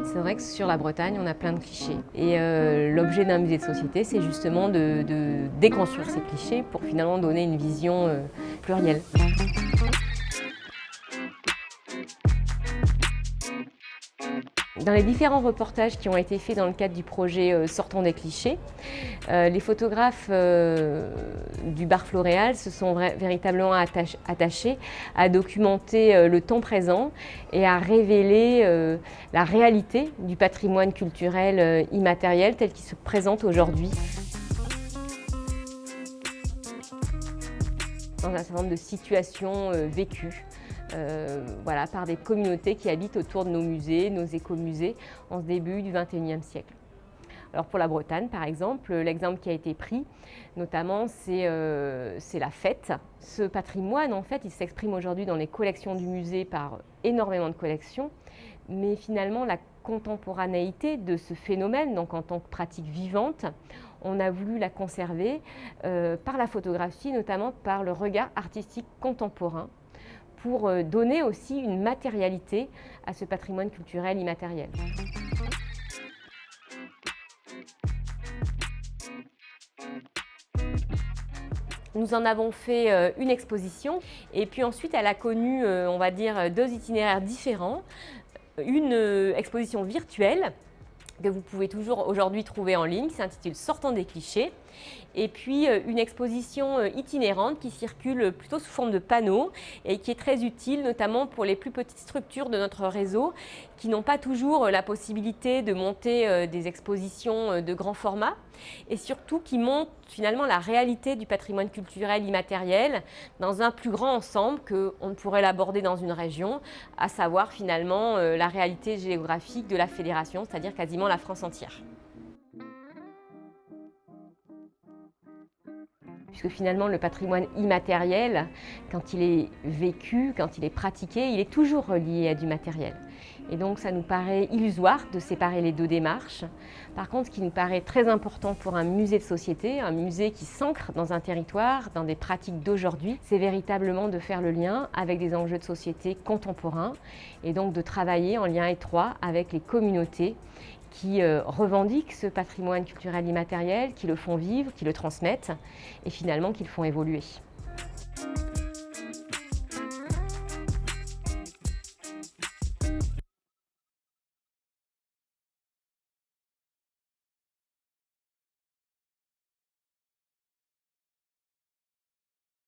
C'est vrai que sur la Bretagne, on a plein de clichés. Et l'objet d'un musée de société, c'est justement de déconstruire ces clichés pour finalement donner une vision plurielle. Dans les différents reportages qui ont été faits dans le cadre du projet Sortons des clichés, les photographes du bar Floréal se sont véritablement attachés à documenter le temps présent et à révéler la réalité du patrimoine culturel immatériel tel qu'il se présente aujourd'hui. Dans un certain nombre de situations vécues. Voilà, par des communautés qui habitent autour de nos musées, nos écomusées, en ce début du XXIe siècle. Alors pour la Bretagne, par exemple, l'exemple qui a été pris, notamment, c'est la fête. Ce patrimoine, en fait, il s'exprime aujourd'hui dans les collections du musée par énormément de collections, mais finalement, la contemporanéité de ce phénomène, donc en tant que pratique vivante, on a voulu la conserver par la photographie, notamment par le regard artistique contemporain, pour donner aussi une matérialité à ce patrimoine culturel immatériel. Nous en avons fait une exposition et puis ensuite elle a connu, on va dire, deux itinéraires différents. Une exposition virtuelle que vous pouvez toujours aujourd'hui trouver en ligne, qui s'intitule Sortons des clichés. Et puis une exposition itinérante qui circule plutôt sous forme de panneaux et qui est très utile notamment pour les plus petites structures de notre réseau qui n'ont pas toujours la possibilité de monter des expositions de grand format et surtout qui montrent finalement la réalité du patrimoine culturel immatériel dans un plus grand ensemble qu'on ne pourrait l'aborder dans une région, à savoir finalement la réalité géographique de la fédération, c'est-à-dire quasiment la France entière. Puisque finalement le patrimoine immatériel, quand il est vécu, quand il est pratiqué, il est toujours relié à du matériel. Et donc ça nous paraît illusoire de séparer les deux démarches. Par contre, ce qui nous paraît très important pour un musée de société, un musée qui s'ancre dans un territoire, dans des pratiques d'aujourd'hui, c'est véritablement de faire le lien avec des enjeux de société contemporains et donc de travailler en lien étroit avec les communautés qui revendiquent ce patrimoine culturel immatériel, qui le font vivre, qui le transmettent et finalement qui le font évoluer.